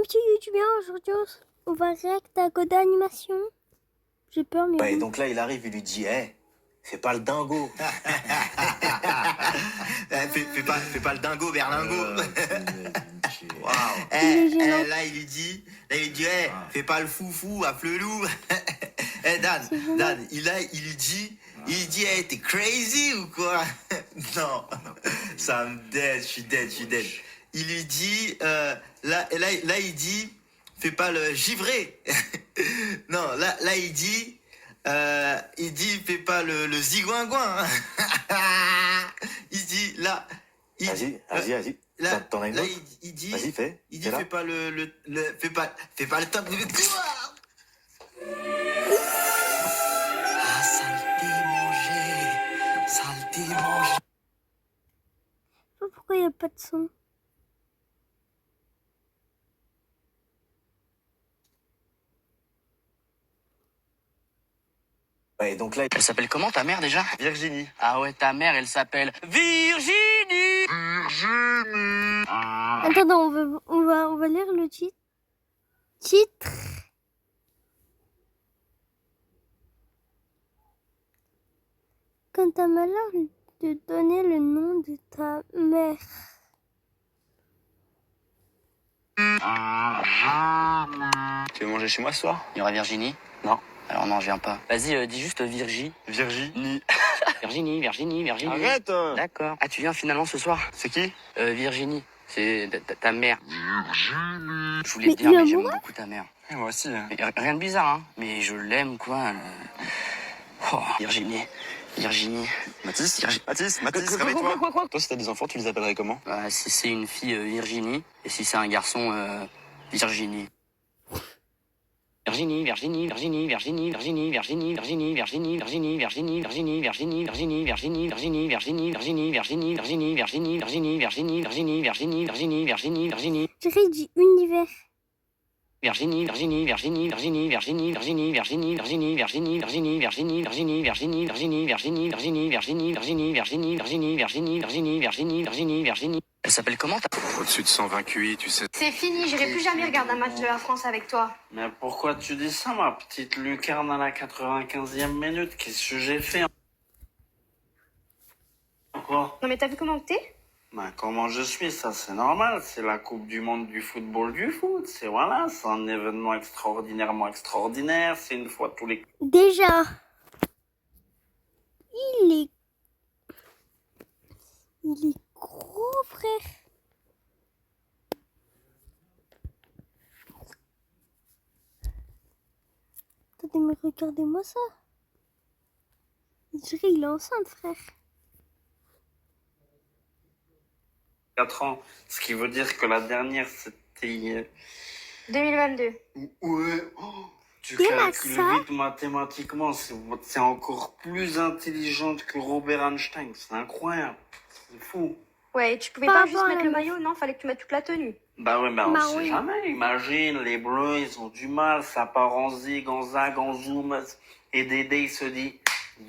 petit youtubeur, aujourd'hui on va réacter à Code Animation. J'ai peur, mais Ouais, bon. donc là, il arrive, il lui dit, fais pas le dingo. fais pas le dingo, Berlingo. Wow. Là, il lui dit, fais pas le foufou à Flelou. Dan, il lui dit, t'es crazy ou quoi? Non, ça me dead, je suis dead. Il lui dit, là, il dit, fais pas le givré. Non, là, il dit, fais pas le zigouingouin. Il dit, là. Vas-y. Là, T'en as une autre il dit, Vas-y, fais. Il dit, fais pas fais pas le top. Ah, saleté mangé. Je sais pas pourquoi il n'y a pas de son. Ouais, donc là, Elle s'appelle comment ta mère déjà? Virginie. Ah ouais, ta mère elle s'appelle Virginie. Attends, on va lire le titre. Titre. Quand t'as malheur de donner le nom de ta mère. Tu veux manger chez moi ce soir? Il y aura Virginie? Non. Alors non, je viens pas. Vas-y, dis juste Virginie. Virginie. Virginie. Arrête. D'accord. Ah, tu viens finalement ce soir? C'est qui? Virginie. C'est ta mère. Je voulais Mais te dire, il est mais j'aime amoureux beaucoup ta mère. Et moi aussi. Mais rien de bizarre, hein. Mais je l'aime, quoi. Oh, Virginie. Mathis, Quoi, réveille-toi. quoi? Toi, si t'as des enfants, tu les appellerais comment? Bah, si c'est une fille, Virginie. Et si c'est un garçon, Virginie. Virginie. J'ai dit univers. Elle s'appelle comment ta... Au-dessus de 120 QI, tu sais. C'est fini, j'irai plus jamais regarder un match de la France avec toi. Mais pourquoi tu dis ça, ma petite lucarne à la 95e minute? Qu'est-ce que j'ai fait encore? Non mais t'as vu comment t'es? Ben, comment je suis, ça c'est normal. C'est la Coupe du Monde du football du foot. C'est voilà, c'est un événement extraordinairement extraordinaire. C'est une fois tous les... Déjà. Il est gros, frère. Attendez, mais regardez-moi ça. Je dirais il est enceinte, frère. 4 ans. Ce qui veut dire que la dernière, c'était... 2022. Ouais. Tu T'es calcules ça vite mathématiquement. C'est encore plus intelligente que Robert Einstein. C'est incroyable. C'est fou. Ouais, et tu pouvais Par pas juste rapport à mettre la le maillot, non? Fallait que tu mettes toute la tenue. Bah ouais, on Bah sait oui. jamais. Imagine, les Bleus, ils ont du mal. Ça part en zig, en zag, en zoom. Et Dédé, il se dit,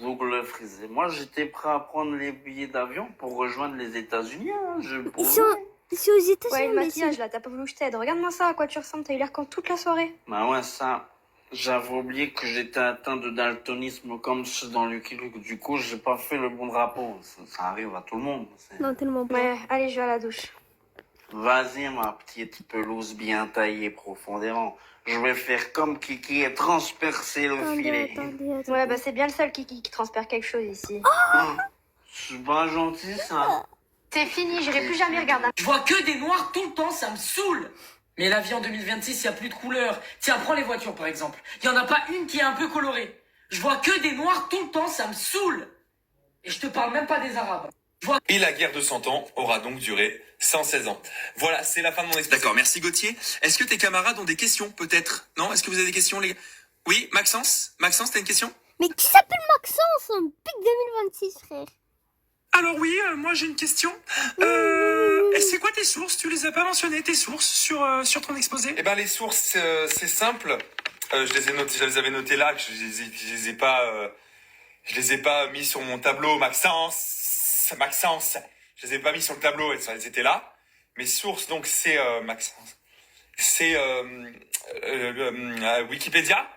Zoug le frisé. Moi, j'étais prêt à prendre les billets d'avion pour rejoindre les États-Unis. Hein. Ils sont aux États-Unis. Ouais, le mais maquillage là, t'as pas voulu que je t'aide. Regarde-moi ça, à quoi tu ressembles, t'as eu l'air quand toute la soirée. Bah ouais, ça... J'avais oublié que j'étais atteint de daltonisme comme ceux dans Lucky Luke. Du coup, j'ai pas fait le bon drapeau. Ça arrive à tout le monde. Non, tellement pas. Ouais, allez, je vais à la douche. Vas-y, ma petite pelouse bien taillée profondément. Je vais faire comme Kiki et transpercer le filet. Attendez. Ouais, bah c'est bien le seul qui transpire quelque chose ici. Hein, c'est pas gentil, ça. C'est fini, j'irai plus jamais regarder un... Je vois que des noirs tout le temps, ça me saoule. Mais la vie en 2026, il n'y a plus de couleurs. Tiens, prends les voitures par exemple. Il n'y en a pas une qui est un peu colorée. Je vois que des noirs tout le temps, ça me saoule. Et je te parle même pas des arabes. Et la guerre de 100 ans aura donc duré 116 ans. Voilà, c'est la fin de mon exposé. D'accord, merci Gauthier. Est-ce que tes camarades ont des questions, peut-être? Non? Est-ce que vous avez des questions, les gars? Oui, Maxence? Maxence, t'as une question? Mais qui s'appelle Maxence en pic 2026, frère? Alors oui, moi j'ai une question. C'est quoi tes sources? Tu les as pas mentionnées, tes sources, sur ton exposé? Eh ben les sources, c'est simple. Je les avais notées là, que je les ai pas mis sur mon tableau, Maxence. Je les ai pas mis sur le tableau, elles étaient là. Mes sources, donc c'est Maxence. c'est Wikipédia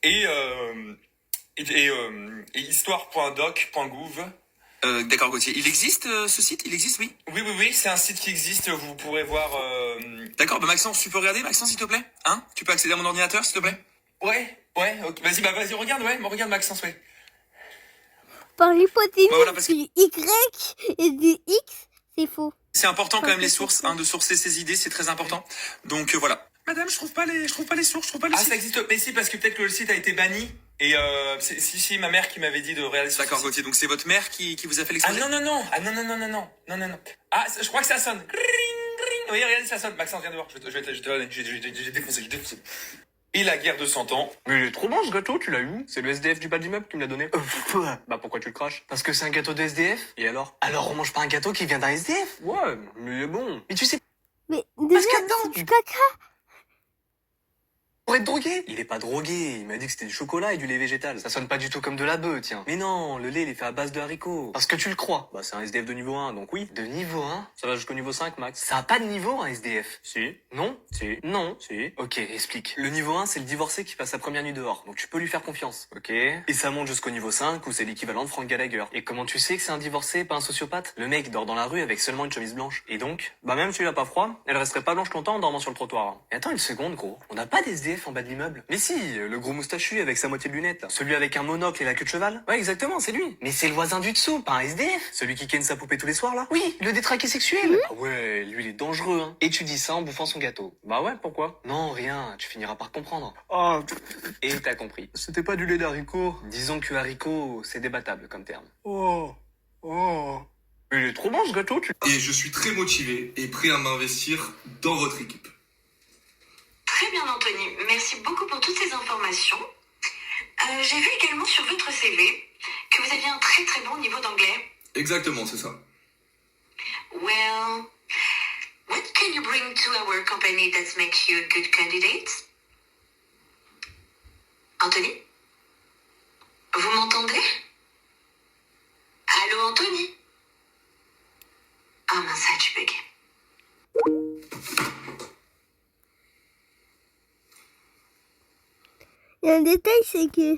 et histoire.doc.gouv. D'accord, Gauthier. Il existe ce site? Il existe, oui? Oui, c'est un site qui existe, vous pourrez voir... D'accord, bah Maxence, tu peux regarder, Maxence, s'il te plaît? Hein? Tu peux accéder à mon ordinateur, s'il te plaît? Ouais, ok. Vas-y, regarde, regarde Maxence, ouais. Par l'hypoténuse Bah voilà, parce que- du Y et du X, c'est faux. C'est important quand même les sources, de sourcer ses idées, c'est très important. Donc voilà. Madame, je trouve pas les sources, je trouve pas les sites. Ah, ça existe, mais si, parce que peut-être que le site a été banni. Et si, ma mère qui m'avait dit de réaliser. D'accord, Gauthier, donc c'est votre mère qui vous a fait l'exposé? Ah non. Ah, je crois que ça sonne. Oui, regardez, ça sonne. Maxence, viens de voir. Je vais te donner. J'ai défoncé. Et la guerre de 100 ans. Mais il est trop bon ce gâteau, tu l'as eu où? C'est le SDF du bas de l'immeuble qui me l'a donné. Bah pourquoi tu le craches? Parce que c'est un gâteau de SDF. Et alors? Alors on mange pas un gâteau qui vient d'un SDF? Ouais, mais il est bon. Mais tu sais, Mais déjà, qu'attends, c'est du caca. pour être drogué? Il est pas drogué, il m'a dit que c'était du chocolat et du lait végétal. Ça sonne pas du tout comme de la bœuf, tiens. Mais non, le lait il est fait à base de haricots. Parce que tu le crois. Bah c'est un SDF de niveau 1, donc oui. De niveau 1? Ça va jusqu'au niveau 5, Max. Ça a pas de niveau un SDF? Si. Non? Si. Non? Si. Ok, explique. Le niveau 1 c'est le divorcé qui passe sa première nuit dehors, donc tu peux lui faire confiance. Ok. Et ça monte jusqu'au niveau 5 où c'est l'équivalent de Frank Gallagher. Et comment tu sais que c'est un divorcé, pas un sociopathe? Le mec dort dans la rue avec seulement une chemise blanche. Et donc? Bah même s'il a pas froid, elle resterait pas blanche longtemps en dormant sur le trottoir. Et attends une seconde, gros. On n'a pas d'SDF en bas de l'immeuble? Mais si, le gros moustachu avec sa moitié de lunettes, là. Celui avec un monocle et la queue de cheval? Ouais, exactement, c'est lui. Mais c'est le voisin du dessous, pas un SDF. Celui qui ken sa poupée tous les soirs, là? Oui, le détraqué sexuel. Ah ouais, lui il est dangereux, hein. Et tu dis ça en bouffant son gâteau. Bah ouais, pourquoi? Non, rien, tu finiras par comprendre. Oh, et t'as compris. C'était pas du lait d'haricot. Disons que haricot, c'est débattable comme terme. Oh. Mais il est trop bon ce gâteau, Et je suis très motivé et prêt à m'investir dans votre équipe. Très bien, Anthony. Merci beaucoup pour toutes ces informations. J'ai vu également sur votre CV que vous aviez un très très bon niveau d'anglais. Exactement, c'est ça. Well, what can you bring to our company that makes you a good candidate? Anthony? Vous m'entendez? Allô, Anthony? Ah mince, ça a dû bugger. Il y a un détail, c'est que...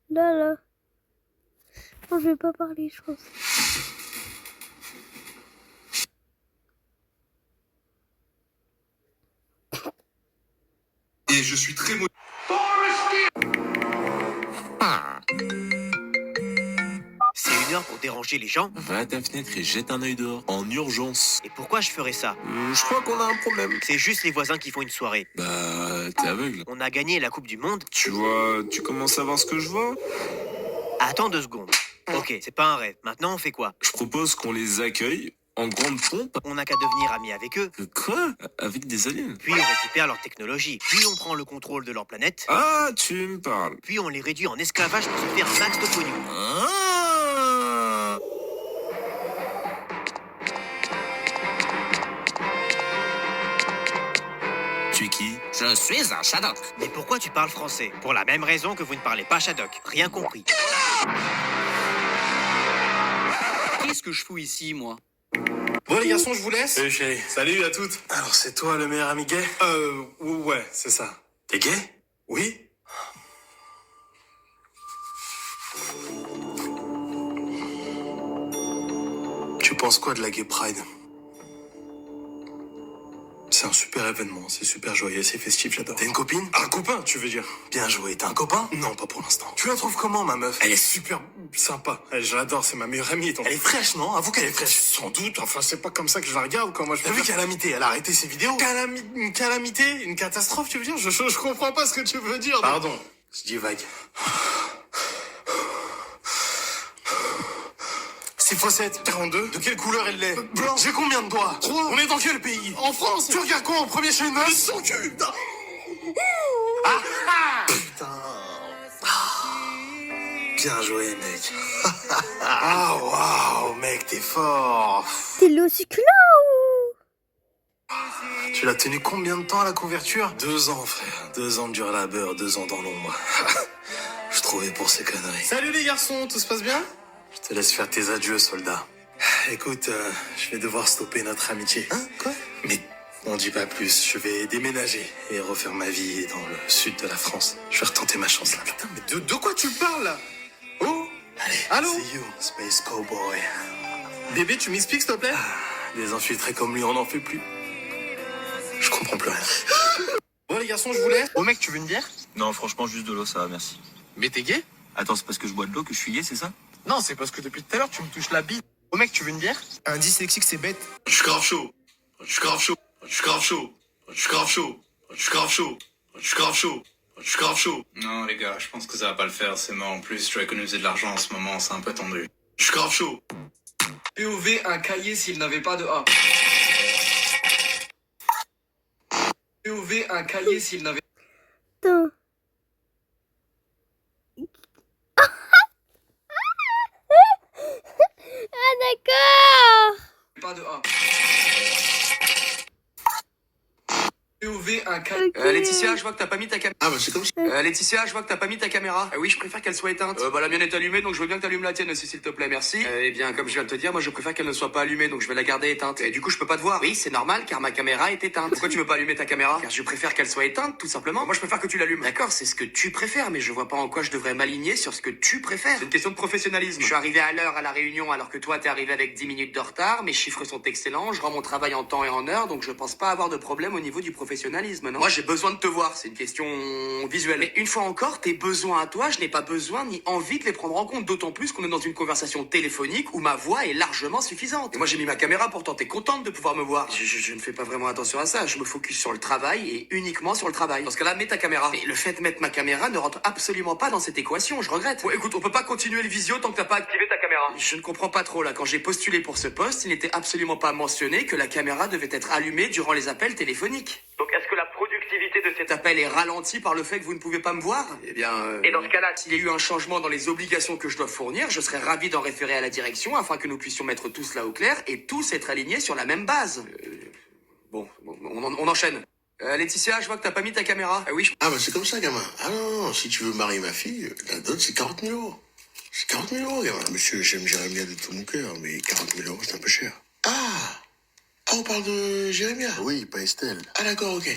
Là. Non, je vais pas parler, je pense. Et je suis très motivé. C'est une heure pour déranger les gens. Va à ta fenêtre et jette un œil dehors, en urgence. Et pourquoi je ferais ça? Je crois qu'on a un problème. C'est juste les voisins qui font une soirée. Bah, t'es aveugle. On a gagné la Coupe du Monde. Tu vois, tu commences à voir ce que je vois? Attends 2 secondes. Ok, c'est pas un rêve. Maintenant, on fait quoi? Je propose qu'on les accueille en grande pompe. On n'a qu'à devenir amis avec eux. Quoi? Avec des aliens? Puis on récupère leur technologie. Puis on prend le contrôle de leur planète. Ah, tu me parles. Puis on les réduit en esclavage pour se faire un max de pognon. Ah. Tu es qui? Je suis un Shadok. Mais pourquoi tu parles français? Pour la même raison que vous ne parlez pas Shadok. Rien compris. Qu'est-ce que je fous ici, moi? Bon les garçons, je vous laisse. Salut chérie. Salut à toutes. Alors c'est toi le meilleur ami gay? Ouais, c'est ça. T'es gay? Oui. Tu penses quoi de la Gay Pride? C'est un super événement, c'est super joyeux, c'est festif, j'adore. T'as une copine? Un copain, tu veux dire? Bien joué, t'as un copain? Non, pas pour l'instant. Tu la trouves comment, ma meuf? Elle est super sympa, je l'adore, c'est ma meilleure amie. Elle est fraîche, non? Avoue qu'elle est fraîche. Sans doute, enfin c'est pas comme ça que je la regarde, quand moi je... T'as vu Calamité, elle a arrêté ses vidéos? Une calamité? Une catastrophe, tu veux dire? Je comprends pas ce que tu veux dire. Pardon, je dis vague. 6 x 7, 42. De quelle couleur elle l'est? Blanc. J'ai combien de doigts? 3. On est dans quel pays? En France. Tu regardes quoi en premier chez nous? Son cul. Putain. Bien joué, mec. Ah, waouh, mec, t'es fort. T'es le succulent ou... Tu l'as tenu combien de temps à la couverture? 2 ans, frère. 2 ans de dur labeur, 2 ans dans l'ombre. Je trouvais pour ces conneries. Salut les garçons, tout se passe bien? Je te laisse faire tes adieux, soldat. Écoute, je vais devoir stopper notre amitié. Hein? Quoi? Mais On dit pas plus, je vais déménager et refaire ma vie dans le sud de la France. Je vais retenter ma chance là. Putain, mais de quoi tu parles là? Oh, allez, allô? C'est you, Space Cowboy. Bébé, tu m'expliques s'il te plaît? Des infiltrés comme lui, on n'en fait plus. Je comprends plus rien. Bon les garçons, je vous laisse. Oh mec, tu veux une bière? Non, franchement, juste de l'eau, ça va, merci. Mais t'es gay? Attends, c'est parce que je bois de l'eau que je suis gay, c'est ça? Non, c'est parce que depuis tout à l'heure, tu me touches la bite. Oh mec, tu veux une bière? Un dyslexique, c'est bête. Je suis grave chaud. Je suis grave chaud. Je suis grave chaud. Je suis grave chaud. Je suis grave chaud. Je suis grave chaud. Je suis grave chaud. Non les gars, je pense que ça va pas le faire, c'est mort. En plus, je dois économiser de l'argent en ce moment, c'est un peu tendu. Je suis grave chaud. POV un cahier s'il n'avait pas de A. POV un cahier s'il n'avait Attends. Ah d'accord. pas de A. POV un cahier. Laetitia, je vois que t'as pas mis ta caméra. Ah bah c'est comme ça. Laetitia, je vois que t'as pas mis ta caméra. Oui, je préfère qu'elle soit éteinte. Bah la mienne est allumée, donc je veux bien que t'allumes la tienne aussi, s'il te plaît, merci. Eh bien, comme je viens de te dire, moi je préfère qu'elle ne soit pas allumée, donc je vais la garder éteinte. Et du coup, je peux pas te voir. Oui, c'est normal, car ma caméra est éteinte. Pourquoi tu veux pas allumer ta caméra? Car je préfère qu'elle soit éteinte, tout simplement. Moi, je préfère que tu l'allumes. D'accord, c'est ce que tu préfères, mais je vois pas en quoi je devrais m'aligner sur ce que tu préfères. C'est une question de professionnalisme. Je suis arrivé à l'heure à la réunion, alors que toi, t'es arrivé avec 10 minutes de retard. Mes chiffres sont excellents, je rends mon travail en temps et en heure, donc je pense pas avoir de problème au niveau du professionnalisme, non? Moi, j'ai besoin de te voir, c'est une question visuelle. Mais une fois encore, tes besoins à toi, je n'ai pas besoin ni envie de les prendre en compte, d'autant plus qu'on est dans une conversation téléphonique où ma voix est largement suffisante. Et moi, j'ai mis ma caméra, pourtant t'es contente de pouvoir me voir. Je ne fais pas vraiment attention à ça, je me focus sur le travail et uniquement sur le travail. Dans ce cas-là, mets ta caméra. Mais le fait de mettre ma caméra ne rentre absolument pas dans cette équation, je regrette. Ouais, écoute, on peut pas continuer le visio tant que t'as pas activé ta caméra. Je ne comprends pas trop là, quand j'ai postulé pour ce poste, il n'était absolument pas mentionné que la caméra devait être allumée durant les appels téléphoniques. Donc est-ce que la productivité de cet appel est ralentie par le fait que vous ne pouvez pas me voir? Eh bien... Et dans ce cas-là, s'il y a eu un changement dans les obligations que je dois fournir, je serais ravi d'en référer à la direction afin que nous puissions mettre tout cela au clair et tous être alignés sur la même base. Bon, on enchaîne. Laetitia, je vois que t'as pas mis ta caméra. Oui, Ah bah c'est comme ça, gamin. Ah non, si tu veux marier ma fille, la dot c'est 40 000 euros. C'est 40 000 euros, gamin. Monsieur, j'aime Jérémia de tout mon cœur, mais 40 000 euros c'est un peu cher. Ah, on parle de Jérémia? Oui, pas Estelle. Ah d'accord, ok.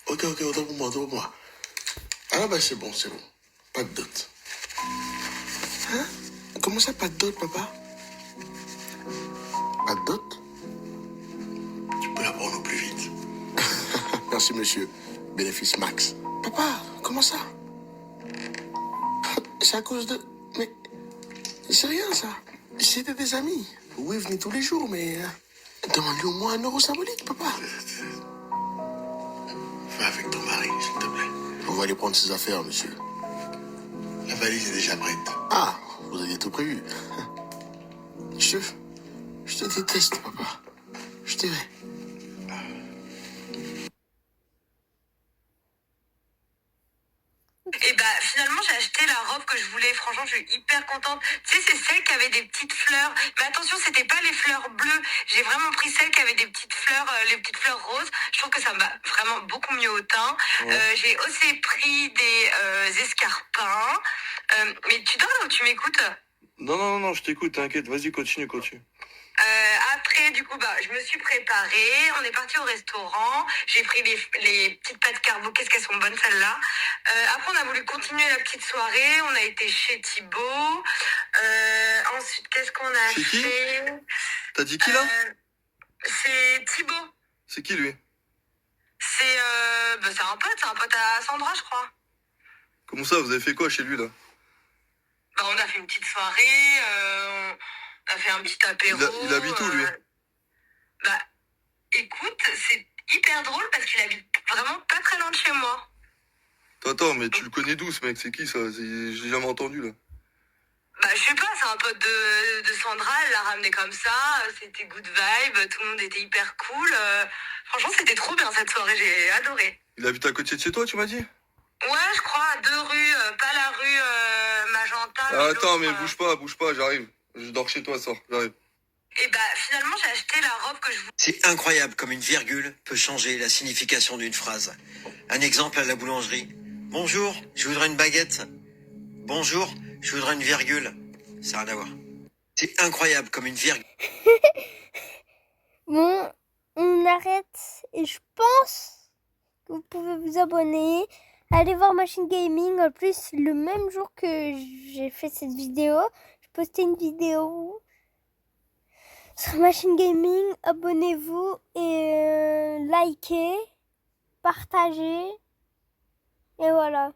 Ok, autant pour moi. Ah bah c'est bon. Pas de dot. Hein? Comment ça, pas de dot, papa? Pas de dot? Tu peux la prendre au plus vite. Merci, monsieur. Bénéfice max. Papa, comment ça? C'est à cause de... Mais... C'est rien, ça. C'était des amis. Oui, venez tous les jours, mais... Demande-lui au moins 1 euro symbolique, papa. Va avec ton mari, s'il te plaît. On va aller prendre ses affaires, monsieur. La valise est déjà prête. Ah, vous aviez tout prévu. Je te déteste, papa. Je t'aimerai. Et bah finalement j'ai acheté la robe que je voulais, franchement je suis hyper contente. Tu sais c'est celle qui avait des petites fleurs, mais attention c'était pas les fleurs bleues, j'ai vraiment pris celle qui avait des petites fleurs, les petites fleurs roses. Je trouve que ça me va vraiment beaucoup mieux au teint. J'ai aussi pris des escarpins. Mais tu dors là ou tu m'écoutes? Non, je t'écoute, t'inquiète, vas-y, continue. Après, du coup, je me suis préparée. On est parti au restaurant. J'ai pris les petites pâtes carbo. Qu'est-ce qu'elles sont bonnes, celles-là. Après, on a voulu continuer la petite soirée. On a été chez Thibaut. Ensuite, qu'est-ce qu'on a Chez qui? fait? T'as dit qui, là? C'est Thibaut. C'est qui, lui? C'est un pote à Sandra, je crois. Comment ça, vous avez fait quoi chez lui, là? On a fait une petite soirée. On a fait un petit apéro. Il habite où, lui? Écoute, c'est hyper drôle parce qu'il habite vraiment pas très loin de chez moi. Attends, mais tu le connais d'où, ce mec? C'est qui, ça? J'ai jamais entendu, là. Je sais pas, c'est un pote de Sandra, elle l'a ramené comme ça, c'était good vibe, tout le monde était hyper cool. Franchement, c'était trop bien cette soirée, j'ai adoré. Il habite à côté de chez toi, tu m'as dit? Ouais, je crois, à 2 rues, pas la rue Magenta. Attends, mais bouge pas, j'arrive. Je dors chez toi, sors, j'arrive. Et finalement, j'ai acheté la robe que je voulais. C'est incroyable comme une virgule peut changer la signification d'une phrase. Un exemple à la boulangerie. Bonjour, je voudrais une baguette. Bonjour, je voudrais une virgule. Ça n'a rien à voir. C'est incroyable comme une virgule. Bon, on arrête. Et je pense que vous pouvez vous abonner. Allez voir Machine Gaming. En plus, le même jour que j'ai fait cette vidéo, je postais une vidéo sur Machine Gaming. Abonnez-vous et likez, partagez. Et voilà.